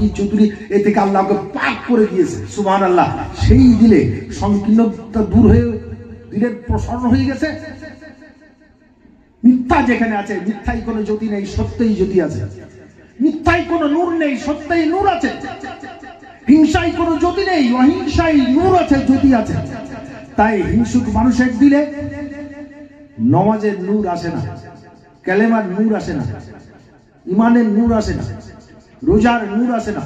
চালাকি চতুরি, এ থেকে আল্লাহকে পাক করে দিয়েছে। সুবহানাল্লাহ। সেই দিলে সংকীর্ণতা দূর হয়ে দিলের প্রসন্ন হয়ে গেছে। মিথ্যা যেখানে আছে, মিথ্যাই কোনো জ্যোতি নেই, সত্যই জ্যোতি আছে। মিথ্যাই কোনো নূর নেই, সত্যই নূর আছে। হিংসাই কোনো জ্যোতি নেই, অহিংসাই নূর আছে, জ্যোতি আছে। তাই হিংসুক মানুষের দিলে নমাজের নূর আসে না, কালেমার নূর আসে না, ইমানের নূর আসে না, রোজার নূর আসে না,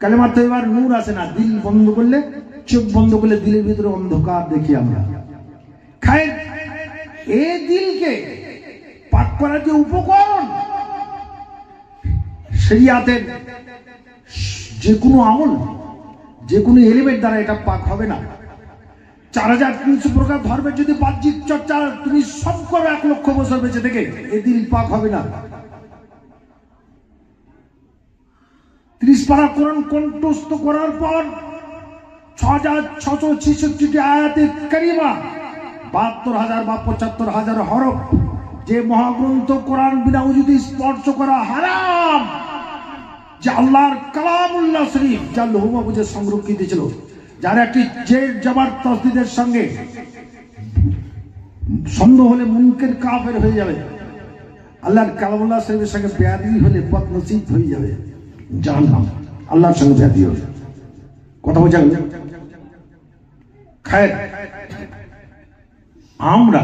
কালেমা তৈবার নূর আসে না। দিল বন্ধ করলে, চোখ বন্ধ করলে দিলের ভিতরে অন্ধকার দেখি আমরা। খায় এই দিলকে পাক করার যে উপকরণ, শরিয়াতের যে কোনো আমল, যে কোনো এলিমেন্ট দ্বারা এটা পাক হবে না। 4300 প্রকার ধর্মের যদি বাহ্যিক চর্চা তুমি সব করো 1 লক্ষ বছর বেঁচে থেকে, এই দিল পাক হবে না। 30 পারা কোরআন কণ্ঠস্থ করার পর 6666 আয়াতে কারিমা, 72,000 বা 75,000 হরফ, যে মহাগ্রন্থ কোরআন বিনা উজুতে স্পর্শ করা হারাম, যে আল্লাহর কালামুল্লাহ শরীফ, যা লৌহ মাহফুজে সংরক্ষিত ছিল, যার একটি জের জবর তসদিদের সঙ্গে সন্দেহ হলে মুনকের কাফের হয়ে যাবে, আল্লাহর কালামুল্লাহ শরীফের সঙ্গে বেয়াদবি হলে বদনসিব হয়ে যাবে, জাহান্নাম। আল্লাহর সঙ্গে বেয়াদবি হবে। কথা বোঝা গেল? খায়ের আমরা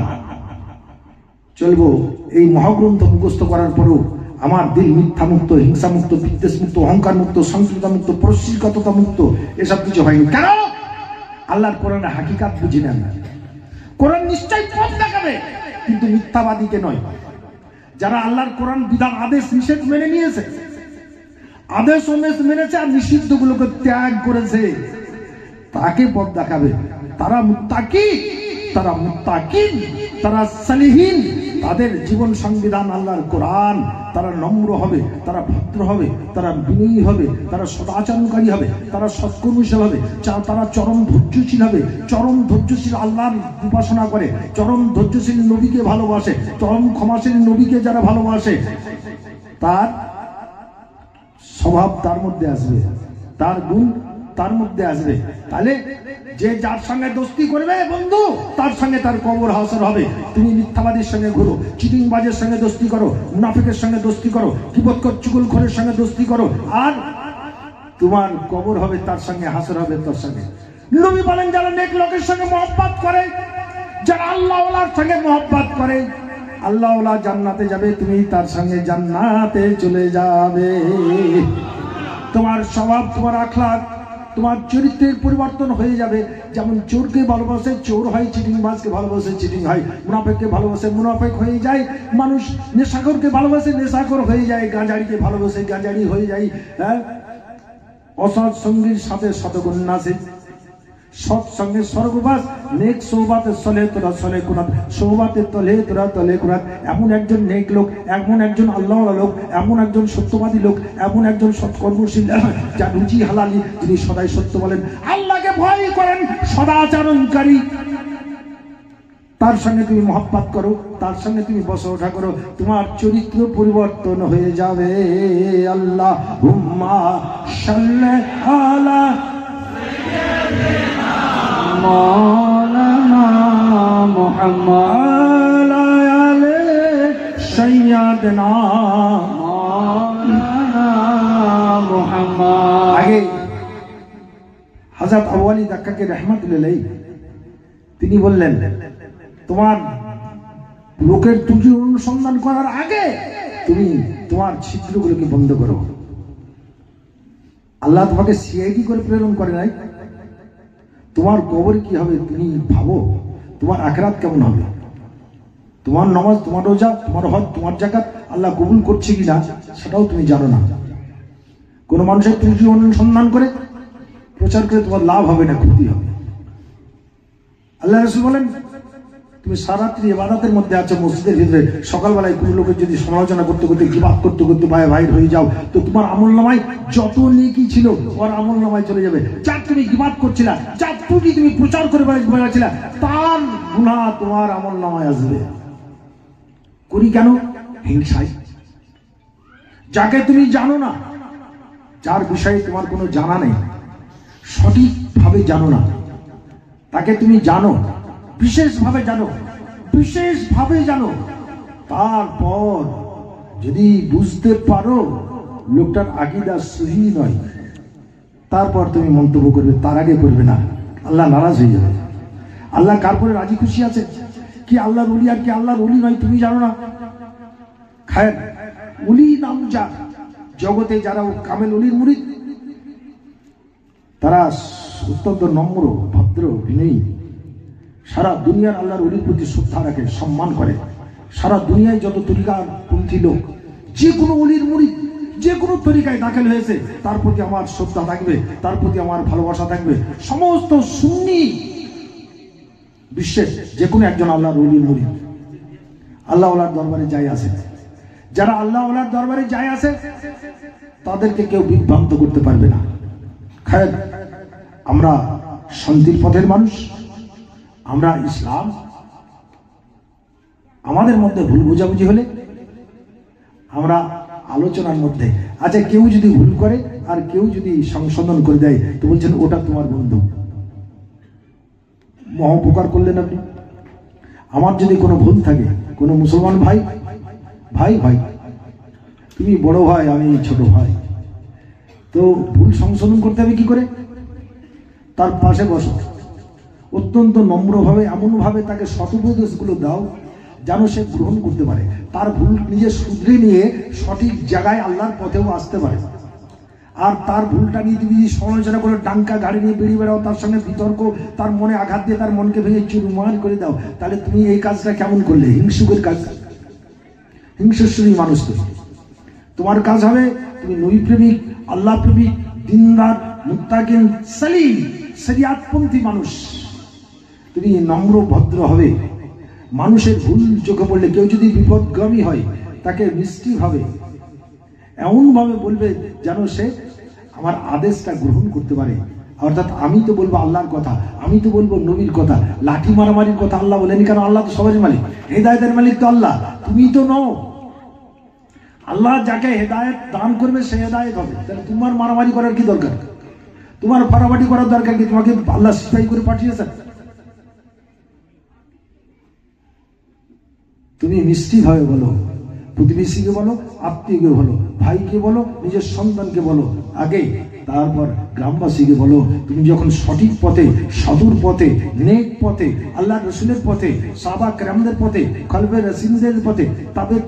চলবো এই মহাগ্রন্থ মুখস্থ করার পরেও আমার দিল মিথ্যা মুক্ত, হিংসা মুক্ত, বিদ্বেষ মুক্ত, অহংকার মুক্ত, সংকীর্ণতা মুক্ত, পরশ্রীকতা মুক্ত, এসব কিছু হয়নি। কেন? আল্লাহর কোরআনের হাকিকাত বুঝি না। কোরআন নিশ্চয়ই পথ দেখাবে, কিন্তু মিথ্যাবাদীকে নয়। যারা আল্লাহর কোরআন বিধান আদেশ নিষেধ মেনে নিয়েছে, আদেশ অনেশ মেনেছে আর নিষিদ্ধগুলোকে ত্যাগ করেছে, তাকে পথ দেখাবে। তারা মুত্তাকি, তারা মুত্তাকিন, তারা সালিহিন, তাদের জীবন সংবিধান আল্লাহর কোরআন। তারা নম্র হবে, তারা ভদ্র হবে, তারা বিনয়ী হবে, তারা সদাচরণকারী হবে, তারা সৎকর্মশীল হবে, তারা চরম ধৈর্যশীল হবে। চরম ধৈর্যশীল আল্লাহর উপাসনা করে, চরম ধৈর্যশীল নবীকে ভালোবাসে, চরম ক্ষমাশীল নবীকে যারা ভালোবাসে, তার স্বভাব তার মধ্যে আসবে, তার গুণ তার মধ্যে আসবে। তাহলে যে যার সঙ্গে দোস্তি করবে বন্ধু, তার সঙ্গে তার কবর হাসর হবে। তুমি মিথ্যাবাদীর সঙ্গে ঘুরো, চিটিংবাজের সঙ্গে দোস্তি করো, মুনাফিকের সঙ্গে দোস্তি করো, কিবতকর চুগলখোরের সঙ্গে দোস্তি করো, আর তোমার কবর হবে তার সঙ্গে, হাসর হবে তার সঙ্গে। নবী বলেন, যারা নেক লোকের সঙ্গে মহব্বত করে, যারা আল্লাহওয়ালার সঙ্গে মহব্বত করে, আল্লাহওয়ালা জান্নাতে যাবে, তুমি তার সঙ্গে জান্নাতে চলে যাবে। তোমার স্বভাব, তোমার আখলাক, তোমার চরিত্রের পরিবর্তন হয়ে যাবে। যেমন চোরকে ভালোবাসে চোর হয়, চিটিংবাজকে ভালোবাসে চিটিং হয়, মুনাফিককে ভালোবাসে মুনাফিক হয়ে যায় মানুষ, নেশাখোরকে ভালোবাসে নেশাখোর হয়ে যায়, গাঁজাড়িকে ভালোবাসে গাঁজাড়ি হয়ে যায়। হ্যাঁ, অসৎ সঙ্গীর সাথে শতগুণ আছে, সৎসঙ্গে স্বর্গবাস, নেক সোহবাতে সলে তোরা সলে কুরাত, সোহবাতে তলে তোরা তলে কুরাত। এমন একজন নেক লোক, এমন একজন আল্লাহওয়ালা লোক, এমন একজন সত্যবাদী লোক, এমন একজন সৎকর্মশীল, যার রুচি হালালি, যিনি সদাই সত্য বলেন, আল্লাহকে ভয় করেন, সদাচরণকারী, তার সঙ্গে তুমি মহব্বত করো, তার সঙ্গে তুমি বসা ওঠা করো, তোমার চরিত্র পরিবর্তন হয়ে যাবে। আল্লাহুম্মা সাল্লি আলা মাওলানা মুহাম্মদ আলে সাইয়্যিদানা মাওলানা মুহাম্মদ। আগে হযরত আবু আলী দাক্কাকি রাহমাতুল্লাহ তিনি বললেন, তোমার লোকের ত্রুটি অনুসন্ধান করার আগে তুমি তোমার ছিদ্রগুলোকে বন্ধ করো। আল্লাহ তোমাকে সিআইডি করে প্রেরণ করে নাই। তোমার কবর কি হবে তুমি ভাবো, তোমার আখিরাত কেমন হবে, তোমার নামাজ, তোমার রোজা, তোমার হজ, তোমার যাকাত আল্লাহ কবুল করছে কিনা সেটাও তুমি জানো না। কোন মানুষের ত্রুটি অনুসন্ধান করে প্রচার করে তোমার লাভ হবে না, ক্ষতি হবে। আল্লাহ রাসূল বলেন, তুমি সারাত্রি ইবাদতের মধ্যে আছো মসজিদের ভিতরে, সকালবেলায় কোনো লোকের যদি সমালোচনা করতে করতে গিবাত করতে করতে বাইর হয়ে যাও, তো তোমার আমলনামায় যত নেকি ছিল ওর আমলনামায় চলে যাবে। যার তুমি গিবাত করছিলা, যার ত্রুটি তুমি প্রচার করে বেড়াচ্ছিলা, তার গুনাহ তোমার আমলনামায় আসবে। করি কেন? হিংসায়। যাকে তুমি জানো না যার বিষয়ে তোমার কোনো জানা নেই, সঠিকভাবে জানো না, তাকে তুমি জানো, বিশেষভাবে জানো, তারপর যদি বুঝতে পারো লোকটার আকীদা সহি নয়, তারপর তুমি মন্তব্য করবে, তার আগে করবে না। আল্লাহ নারাজ হয়ে যাবে। আল্লাহ কার পরে রাজি খুশি আছে? কি আল্লাহর ওলি আর কি আল্লাহর ওলি নয় তুমি জানো না? খায়ের ওলি নাম যা জগতে যারা কামেল ওলির মুরিদ, তারা অত্যন্ত নম্র, ভদ্র, বিনয়ী, সারা দুনিয়ার আল্লাহর ওলির প্রতি শ্রদ্ধা রাখে, সম্মান করে। সারা দুনিয়ায় যত তরিকাপন্থী লোক, যে কোনো ওলির মুরিদ যে কোনো তরিকায় দাখিল হয়েছে, তার প্রতি আমার শ্রদ্ধা থাকবে, তার প্রতি আমার ভালোবাসা থাকবে। সমস্ত সুন্নি বিশ্বের যে কোনো একজন আল্লাহর ওলির মুরিদ আল্লাহ ওয়ালার দরবারে যাই আসে। যারা আল্লাহ ওয়ালার দরবারে যাই আসে তাদেরকে কেউ বিভ্রান্ত করতে পারবে না। খায়ের, আমরা শান্তির পথের মানুষ, আমরা ইসলাম। আমাদের মধ্যে ভুল বোঝাবুঝি হলে আমরা আলোচনার মধ্যে, আচ্ছা কেউ যদি ভুল করে আর কেউ যদি সংশোধন করে দেয়, তো বলছেন ওটা তোমার বন্ধু। মহা উপকার করলেন আপনি। আমার যদি কোনো ভুল থাকে, কোনো মুসলমান ভাই তুমি বড় ভাই, আমি ছোট ভাই, তো ভুল সংশোধন করতে হবে কি করে? তার পাশে বসো, অত্যন্ত নম্রভাবে, এমনভাবে তাকে সদুপদেশগুলো দাও যেন সে গ্রহণ করতে পারে, তার ভুল নিজে শুধরে নিয়ে সঠিক জায়গায় আল্লাহর পথেও আসতে পারে। আর তার ভুলটা নিয়ে তুমি সমালোচনা করে ডাঙ্কা গাড়ি নিয়ে বেরিয়ে বেড়াও, তার সঙ্গে বিতর্ক, তার মনে আঘাত দিয়ে তার মনকে ভেঙে চুরমার করে দাও, তাহলে তুমি এই কাজটা কেমন করলে? হিংসুকের কাজ, হিংসেশ্বরী মানুষ। তোমার কাজ হবে তুমি নবী প্রেমিক, আল্লাহ প্রেমিক, দিনদার, মুত্তাকিন, সালিম, শরিয়াতপন্থী মানুষ। তুমি নম্র ভদ্র হবে। মানুষের ভুল চোখে পড়লে, কেউ যদি বিপদগামী হয়, তাকে মিষ্টিভাবে এমনভাবে বলবে যেন সে আমার আদেশটা গ্রহণ করতে পারে। অর্থাৎ আমি তো বলবো আল্লাহর কথা, আমি তো বলবো নবীর কথা। লাঠি মারামারির কথা আল্লাহ বলেনি, কারণ আল্লাহ তো সবারই মালিক, হেদায়েতের মালিক তো আল্লাহ, তুমি তো নও। আল্লাহ যাকে হেদায়েত দান করবে সে হেদায়েত হবে। তাহলে তোমার মারামারি করার কি দরকার? তোমার ফাড়াফাড়ি করার দরকার কি? তোমাকে আল্লাহ সিপাহী করে পাঠিয়েছেন। তুমি মিষ্টিভাবে বলো, প্রতিবেশীকে বলো, আত্মীয়কে বলো, ভাইকে বলো, নিজের সন্তানকে বলো আগে, তারপর গ্রামবাসীকে বলো। তুমি যখন সঠিক পথে, সদুর পথে, নেক পথে, আল্লাহ রসুলের পথে, সাহাবা কেরামদের পথে, খলফে রাসূলদের পথে,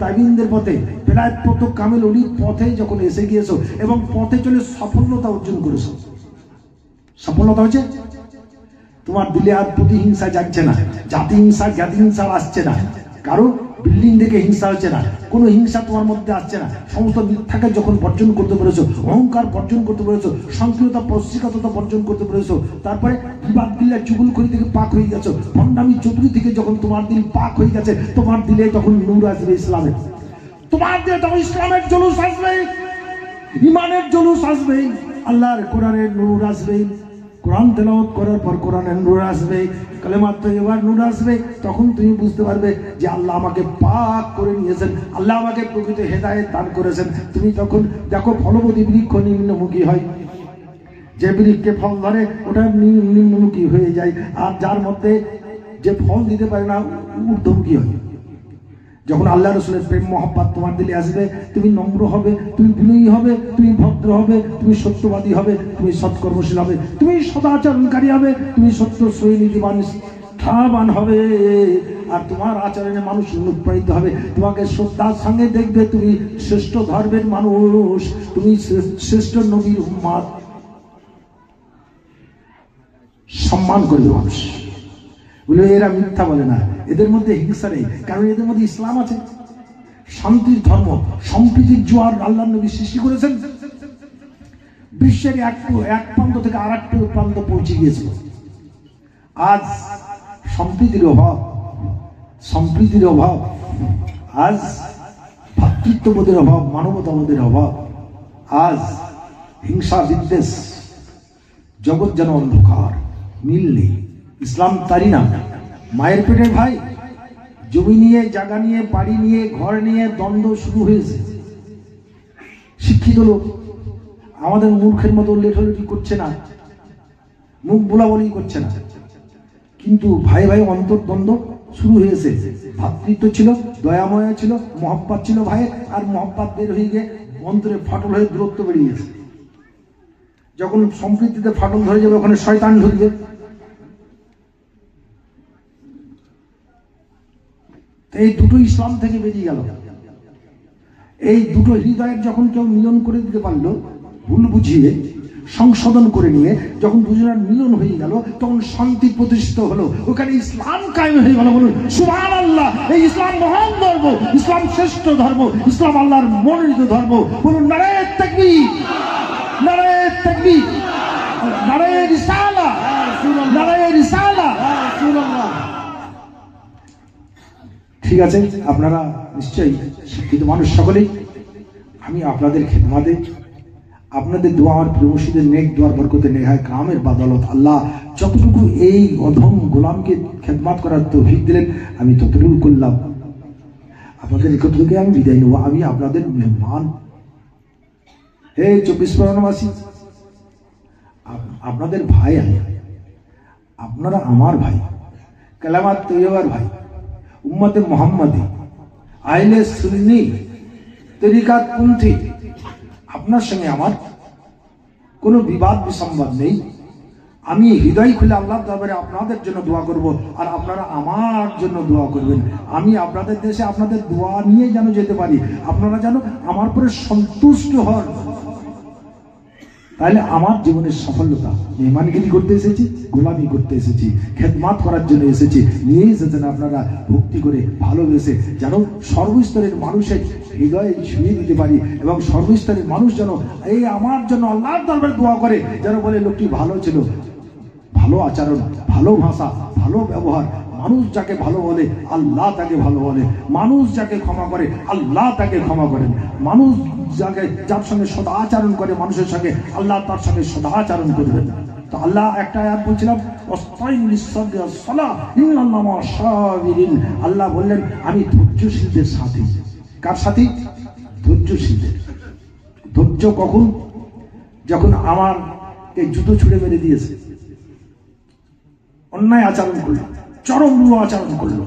তাবিঈনদের পথে, বেলায়েতপ্রাপ্ত কামেল ওলির পথে যখন এসে গিয়েছো এবং পথে চলে সফলতা অর্জন করেছো, সফলতা হচ্ছে তোমার দিলে আর প্রতিহিংসা যাচ্ছে না, জাতি হিংসা, জ্ঞাতি হিংসা আসছে না, কারণ বিল্ডিং দেখে হিংসা হচ্ছে না, কোনো হিংসা তোমার মধ্যে আসছে না। সমস্ত মিথ্যাকে যখন বর্জন করতে পেরেছো, অহংকার বর্জন করতে পেরেছো, সংকীর্ণতা, প্রশিক্ষতা বর্জন করতে পেরেছো, তারপরে বিবাদ দিল্লা চুগলখড়ি থেকে পাক হয়ে গেছো, ভণ্ডামি চতুরি থেকে যখন তোমার দিল পাক হয়ে গেছে, তোমার দিলে তখন নূর আসবে ইসলামের, তোমার দিলে তখন ইসলামের জলুস আসবে, ইমানের জলুস আসবে, আল্লাহর কোরআনের নূর আসবে। কোরআন তেলাওয়াত করার পর কোরআনের নূর আসবে, কালেমা তাইয়্যিবার নূর আসবে। তখন তুমি বুঝতে পারবে যে আল্লাহ আমাকে পাক করে নিয়েছেন, আল্লাহ আমাকে প্রকৃত হেদায়েত দান করেছেন। তুমি তখন দেখো ফলবতী বৃক্ষ নিম্নমুখী হয়, যে বৃক্ষে ফল ধরে ওটা নিম্নমুখী হয়ে যায়, আর যার মধ্যে যে ফল দিতে পারে না ঊর্ধ্বমুখী হয়। যখন আল্লাহ রসুলের প্রেম মহব্বত তোমার দিলে আসবে, তুমি নম্র হবে, তুমি বিনয়ী হবে, তুমি ভদ্র হবে, তুমি সত্যবাদী হবে, তুমি সৎকর্মশীল হবে, তুমি সদাচরণকারী হবে, তুমি সত্য সৈনিধিবান ঠাবান হবে। আর তোমার আচরণে মানুষ অনুপ্রাণিত হবে, তোমাকে শ্রদ্ধার সঙ্গে দেখবে, তুমি শ্রেষ্ঠ ধর্মের মানুষ, তুমি শ্রেষ্ঠ নবীর উম্মত, সম্মান করবে মানুষ। বলে এরা মিথ্যা বলে না, এদের মধ্যে হিংসা নেই, কারণ এদের মধ্যে ইসলাম আছে, শান্তির ধর্ম, সম্প্রীতির জোয়ার আল্লাহর নবী সৃষ্টি করেছেন। বিশ্বের এক প্রান্ত থেকে আর এক প্রান্ত পৌঁছে গিয়েছিল। আজ সম্প্রীতির অভাব, আজ ভাতৃত্ববোধের অভাব, মানবতাবোধের অভাব, আজ হিংসা বিদ্বেষ, জগৎ যেন অন্ধকার, মিল নেই। ইসলাম তারই নাম। মায়ের পেটের ভাই, জমি নিয়ে, জায়গা নিয়ে, বাড়ি নিয়ে, ঘর নিয়ে দ্বন্দ্ব শুরু হয়েছে। শিক্ষিত লোক আমাদের মূর্খের মতো লেঠালেঠি করছে না, মুখ বোলাবলি করছে না, কিন্তু ভাই ভাই অন্তর্দ্বন্দ্ব শুরু হয়েছে। ভাতৃত্ব ছিল, দয়াময় ছিল, মহব্বত ছিল ভাইয়ের, আর মহব্বত বের হয়ে গিয়ে অন্তরে ফাটল হয়ে দূরত্ব বেরিয়েছে। যখন সম্প্রীতিতে ফাটল ধরে যাবে ওখানে শয়তান ঢুকবে। এই দুটো ইসলাম থেকে বেরিয়ে গেল। এই দুটো হৃদয়ের যখন কেউ মিলন করে দিতে পারলো, ভুল বুঝিয়ে সংশোধন করে নিয়ে যখন দুজনের মিলন হয়ে গেল, তখন শান্তি প্রতিষ্ঠিত হলো, ওখানে ইসলাম কায়েম হয়ে গেল। বলুন সুবহানাল্লাহ। এই ইসলাম মহান ধর্ম, ইসলাম শ্রেষ্ঠ ধর্ম, ইসলাম আল্লাহর মনোনীত ধর্ম। বলুন নারায়ে তাকবীর, নারায়ে তাকবীর, নারায়ে রিসালা, নারায়ে রিসালা। ঠিক আছে, আপনারা নিশ্চয়ই শিক্ষিত মানুষ সকলেই। আমি আপনাদের খেদমাতে, আপনাদের দোয়া আর প্রেমসীদের নেক দোয়ার বরকতে নেহায় কামের বাদলত আল্লাহ যতটুকু এই অধম গোলামকে খেদমাত করার তৌফিক দিলেন, আমি ততটুকু করলাম। আপনাদের নিকট থেকে আমি বিদায় নেব। আমি আপনাদের মেহমান। হে 24 পরগনাবাসী, আপনাদের ভাই আমি, আপনারা আমার ভাই, কালামাত তৈয়বার ভাই, উম্মতে মুহাম্মাদি, আহলে সুন্নি, তরিকাত পন্থী। আপনার সঙ্গে আমার কোনো বিবাদ বিসম্বাদ নেই। আমি হৃদয় খুলে আল্লাহর দরবারে আপনাদের জন্য দোয়া করব, আর আপনারা আমার জন্য দোয়া করবেন। আমি আপনাদের দেশে আপনাদের দোয়া নিয়ে যেন যেতে পারি, আপনারা যেন আমার পরে সন্তুষ্ট হন। তাহলে আমার জীবনের সফলতা। মেহমানগিরি করতে এসেছি, গোলামি করতে এসেছি, খেদমাত করার জন্য এসেছি। নিয়ে এসেছেন আপনারা ভক্তি করে, ভালোবেসে, যেন সর্বস্তরের মানুষের হৃদয়ে ছুঁয়ে দিতে পারি, এবং সর্বস্তরের মানুষ যেন এই আমার জন্য আল্লাহর দরবারে দোয়া করে, যেন বলে লোকটি ভালো ছিল, ভালো আচরণ, ভালো ভাষা, ভালো ব্যবহার। মানুষ যাকে ভালো বলে আল্লাহ তাকে ভালো বলে, মানুষ যাকে ক্ষমা করে আল্লাহ তাকে ক্ষমা করেন, মানুষ যাকে যার সঙ্গে সদাচরণ করে মানুষের সঙ্গে আল্লাহ তার সঙ্গে সদাচরণ করবেন। তো আল্লাহ একটা আয়াত বলছিলাম, আল্লাহ বললেন আমি ধৈর্যশীলদের সাথী। কার সাথী? ধৈর্যশীলদের। ধৈর্য কখন? যখন আমার এই জুতো ছুঁড়ে মেরে দিয়েছে, অন্যায় আচরণ করলো, চরম আচরণ করলো,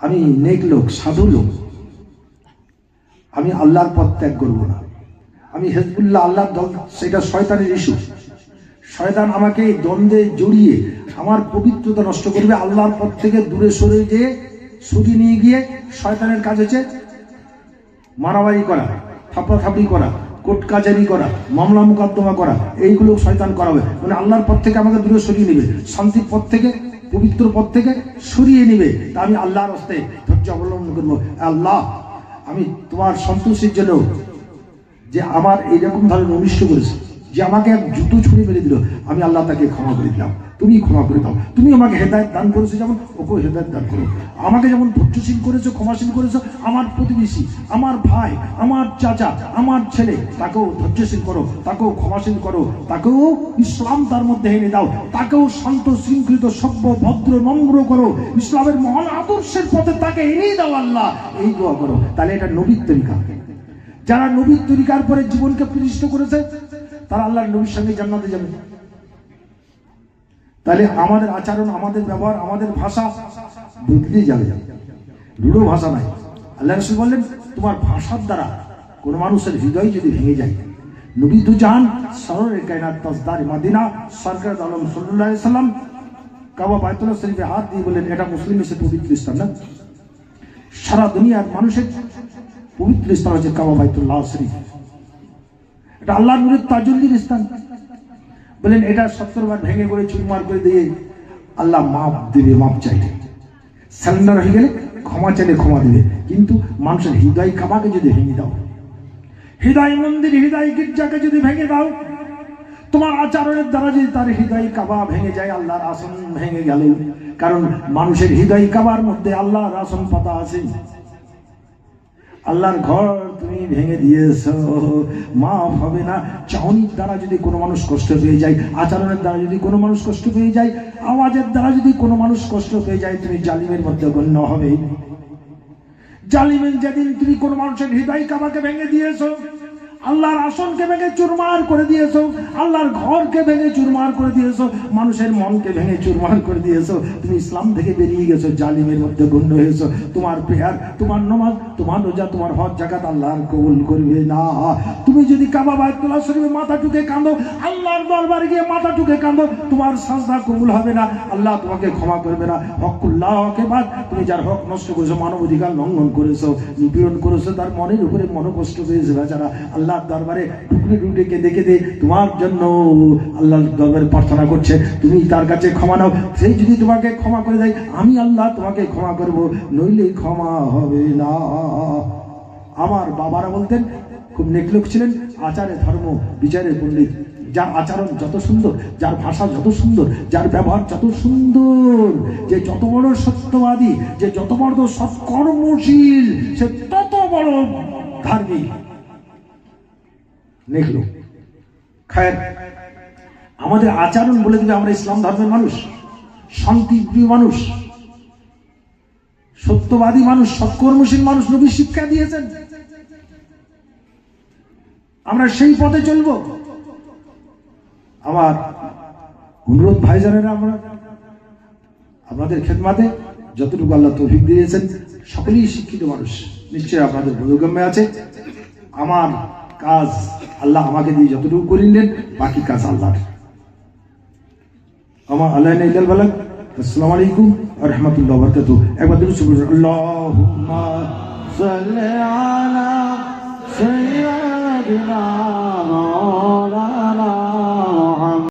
আমি নেক লোক, সাধু লোক, আমি আল্লাহর পথ ত্যাগ করবো না, আমি হিজবুল্লাহ, আল্লাহর দল, সেটা শয়তানের ইস্যু। শয়তান আমাকে দ্বন্দ্বে জড়িয়ে আমার পবিত্রতা নষ্ট করবে। আল্লাহর পথ থেকে দূরে সরিয়ে নিয়ে গিয়ে শয়তানের কাজ হচ্ছে মারামারি করা, থাপড়াথাপড়ি করা, কোর্ট কাচারি করা, মামলা মোকদ্দমা করা। এইগুলো শয়তান করাবে, মানে আল্লাহর পথ থেকে আমাকে দূরে সরিয়ে নেবে, শান্তির পথ থেকে, পবিত্র পথ থেকে সরিয়ে নেবে। তা আমি আল্লাহর রাস্তায় ধৈর্য অবলম্বন করবো। আল্লাহ, আমি তোমার সন্তুষ্টির জন্য যে আমার এইরকম ধরনের অনিষ্ট করেছে, যে আমাকে এক জুতো ছুঁড়ে মেরে দিল, আমি আল্লাহ তাকে ক্ষমা করে দিলাম। তুমি ক্ষমা করে দাও। তুমি আমাকে হেদায়েত দান করেছো, যেমন ওকেও হেদায়েত দান করো। আমাকে যেমন ধৈর্যশীল করেছো, ক্ষমাশীল করেছো, আমার প্রতিবেশী, আমার ভাই, আমার চাচা, আমার ছেলে, তাকেও ধৈর্যশীল করো, তাকেও ক্ষমাশীল করো, তাকেও ইসলাম তার মধ্যে এনে দাও, তাকেও শান্ত শৃঙ্খলিত সভ্য ভদ্র নম্র করো, ইসলামের মহান আদর্শের পথে তাকে এনেই দাও আল্লাহ। এই দোয়া করো। তাহলে এটা নবীর তরিকা। যারা নবীর তরিকার পরে জীবনকে প্রতিষ্ঠিত করেছে তারা আল্লাহর নবীর সঙ্গে জান্নাতে যাবে। তাহলে আমাদের আচরণ, আমাদের ব্যবহার, আমাদের ভাষা বদলে যাবে, রূঢ় ভাষা নাই। আল্লাহ রাসূল বললেন তোমার ভাষার দ্বারা কোন মানুষের হৃদয় যদি ভেঙে যায়, নবী দু জাহান সরোরে কায়নাত তাজদার মদিনা সরকার আলম সাল্লাল্লাহু আলাইহি সাল্লাম কাবা বাইতুল্লাহ শরীফে হাত দিয়ে বললেন এটা মুসলিম দেশের পবিত্র স্থান না, সারা দুনিয়ার মানুষের পবিত্র স্থান হচ্ছে কাবা বাইতুল্লাহ শরীফ। এটা আল্লাহর নূরের তাজুল্লির স্থান। বলেন এটা 70 বার ভেঙে করে চুরমার করে দিয়ে আল্লাহ মাপ দিবে, মাপ চাইলে সারেন্ডার হয়ে গেলে ক্ষমা চাইলে ক্ষমা দিবে। কিন্তু মানুষের হৃদয় কাবাকে যদি ভেঙে দাও, হৃদয় মন্দির, হৃদয় গির্জাকে যদি ভেঙে দাও, তোমার আচরণের দ্বারা যদি তার হৃদয় কাবা ভেঙে যায়, আল্লাহর আসন ভেঙে গেল। কারণ মানুষের হৃদয় কাবার মধ্যে আল্লাহর আসন পাতা আছে। আল্লাহর ঘর তুমি ভেঙে দিয়েছ, মাফ হবে না। চাহনির দ্বারা যদি কোনো মানুষ কষ্ট পেয়ে যায়, আচরণের দ্বারা যদি কোনো মানুষ কষ্ট পেয়ে যায়, আওয়াজের দ্বারা যদি কোনো মানুষ কষ্ট পেয়ে যায়, তুমি জালিমের মধ্যে গণ্য হবে। জালিমের যেদিন তুমি কোনো মানুষের হৃদয় কাবাকে ভেঙে দিয়েছ, আল্লাহর আসনকে ভেঙে চুরমার করে দিয়েছো, আল্লাহর ঘরকে ভেঙে চুরমার করে দিয়েছো, মানুষের মনকে ভেঙে চুরমার করে দিয়েছো। তুমি ইসলাম থেকে বেরিয়ে গেছো, জালিমের মধ্যে গণ্য হয়েছো। তোমার প্রেয়ার, তোমার নামাজ, তোমার রোজা, তোমার হজ জাকাত আল্লাহর কবুল করবে না। তুমি যদি কাবা বাইতুল্লাহ শরীফে মাথা টুকে কাঁদো, আল্লাহর দরবারে গিয়ে মাথা টুকে কাঁদো, তোমার সাজদা কবুল হবে না, আল্লাহ তোমাকে ক্ষমা করবে না। হকুল্লাহকে বাদ, তুমি যার হক নষ্ট করেছো, মানবাধিকার লঙ্ঘন করেছো, নিপীড়ন করেছো, তার মনের উপরে মনোকষ্ট পেয়েছে বেচারা। আল্লাহ দরবারে টুকরে টুকরে কেঁদে কেঁদে তোমার জন্য আল্লাহর দরবারে প্রার্থনা করছে, তুমি তার কাছে ক্ষমা নাও। সেই যদি তোমাকে ক্ষমা করে দেয়, আমি আল্লাহ তোমাকে ক্ষমা করব, নইলে ক্ষমা হবে না। আমার বাবারা বলতেন, খুব নেক লোক ছিলেন, আচারে ধর্ম বিচারের পণ্ডিত। যার আচরণ যত সুন্দর, যার ভাষা যত সুন্দর, যার ব্যবহার যত সুন্দর, যে যত বড় সত্যবাদী, যে যত বড় সৎকর্মশীল, সে তত বড় ধার্মিক নেক লোক। খায়ের, আমাদের আচরণ বলে দিবে আমরা ইসলাম ধর্মের মানুষ, শান্তিপ্রিয় মানুষ, সত্যবাদী মানুষ, সৎকর্মশীল মানুষ। নবী শিক্ষা দিয়েছেন, আমরা সেই পথে চলব। আমার অনুরোধ ভাইজানেরা, আমরা আপনাদের খেদমাতে যতটুকু আল্লাহ তৌফিক দিয়েছেন, সকলেই শিক্ষিত মানুষ, নিশ্চয়ই আপনাদের বোধগম্যে আছে। আমার কাজ আল্লাহ আমাকে দিয়ে যতটুকু করিলেন, বাকি কাজ আল্লাহর। আমার আল্লাহ ইলাল বালাগ। আসসালামু আলাইকুম ওয়া রাহমাতুল্লাহি ওয়া বারাকাতুহু। একবার দুরূদ পড়ুন। আল্লাহুম্মা সাল্লি আলা সাইয়্যিদিনা